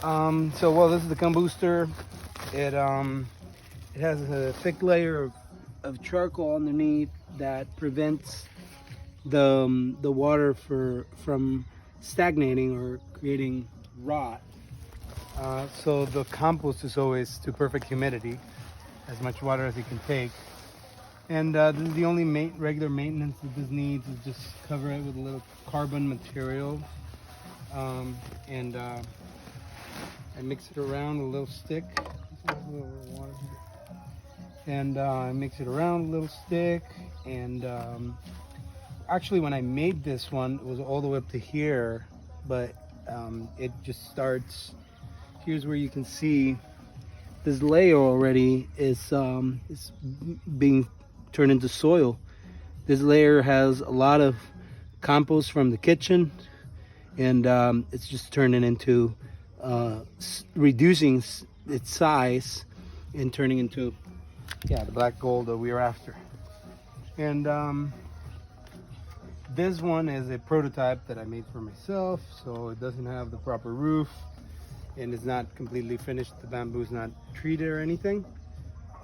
Well, this is the Combooster. It has a thick layer of charcoal underneath that prevents the water from stagnating or creating rot. So the compost is always to perfect humidity, as much water as it can take. And this is the only regular maintenance that this needs, is just cover it with a little carbon material. I mix it around with a little stick. And I mix it around with a little stick. And actually, when I made this one, it was all the way up to here, but it just starts. Here's where you can see this layer already is being turned into soil. This layer has a lot of compost from the kitchen, and it's just turning into reducing its size and turning into the black gold that we are after. And this one is a prototype that I made for myself, so it doesn't have the proper roof and it's not completely finished. The bamboo is not treated or anything.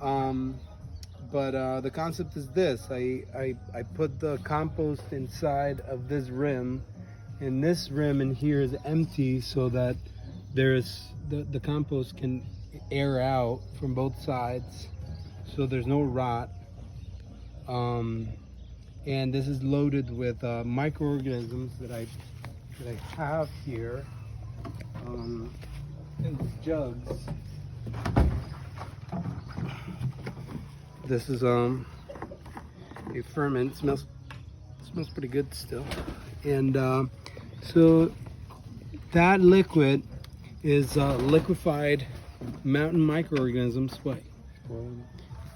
But the concept is this. I put the compost inside of this rim, and this rim in here is empty so that the compost can air out from both sides, so there's no rot. And this is loaded with microorganisms that I have here in these jugs. This is a ferment. It smells pretty good still. And so that liquid is liquefied mountain microorganisms. Wait,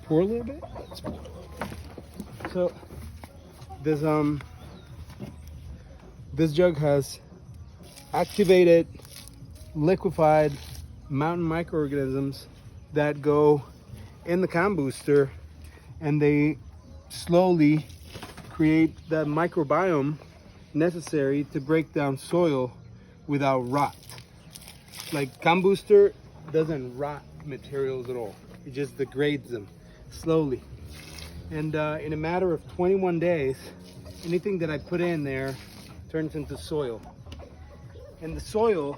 pour a little bit. Let's pour. So this jug has activated liquefied mountain microorganisms that go in the Combooster, and they slowly create that microbiome necessary to break down soil without rot. Like, Combooster doesn't rot materials at all. It just degrades them slowly. And in a matter of 21 days, anything that I put in there turns into soil. And the soil,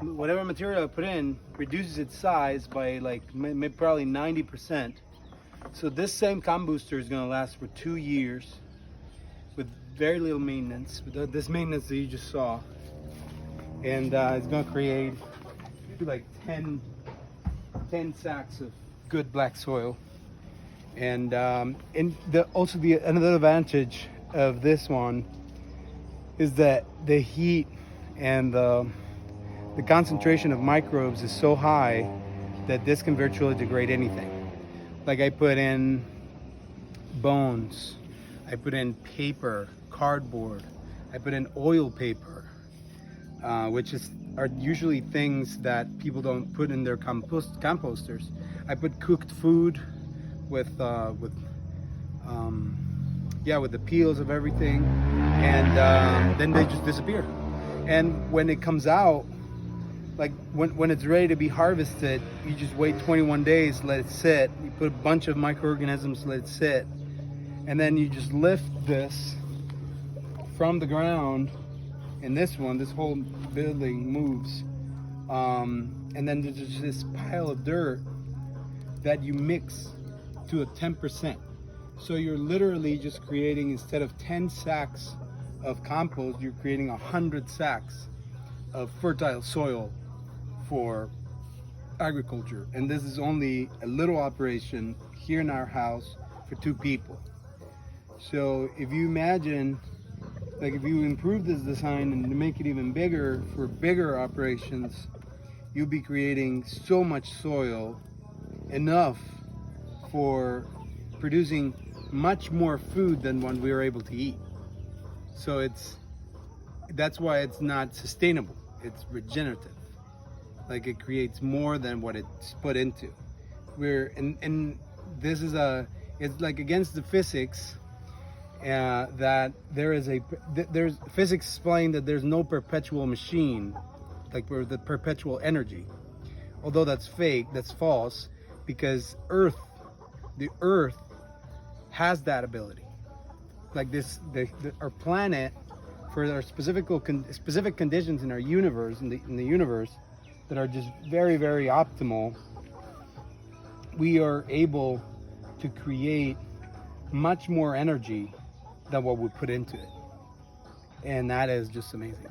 whatever material I put in, reduces its size by probably 90%. So this same Combooster is going to last for 2 years with very little maintenance, with this maintenance that you just saw. And it's going to create like 10 sacks of good black soil. And another advantage of this one is that the heat and the concentration of microbes is so high that this can virtually degrade anything. Like, I put in bones, I put in paper, cardboard, I put in oil paper, which are usually things that people don't put in their composters. I put cooked food with the peels of everything, and then they just disappear. And when it comes out, like when it's ready to be harvested, you just wait 21 days, let it sit. You put a bunch of microorganisms, let it sit, and then you just lift this from the ground. And this whole building moves, and then there's just this pile of dirt that you mix to a 10%. So you're literally just creating, instead of 10 sacks of compost, you're creating 100 sacks of fertile soil for agriculture. And this is only a little operation here in our house for 2 people. So if you imagine, like, if you improve this design and make it even bigger for bigger operations, you'll be creating so much soil, enough for producing much more food than what we are able to eat. So that's why it's not sustainable. It's regenerative. Like, it creates more than what it's put into. And this is it's like against the physics, that there's physics explain that there's no perpetual machine like we're the perpetual energy. Although that's fake, that's false, because the Earth has that ability. Like our planet, for our specific conditions in our universe, in the universe, that are just very, very optimal, we are able to create much more energy than what we put into it. And that is just amazing.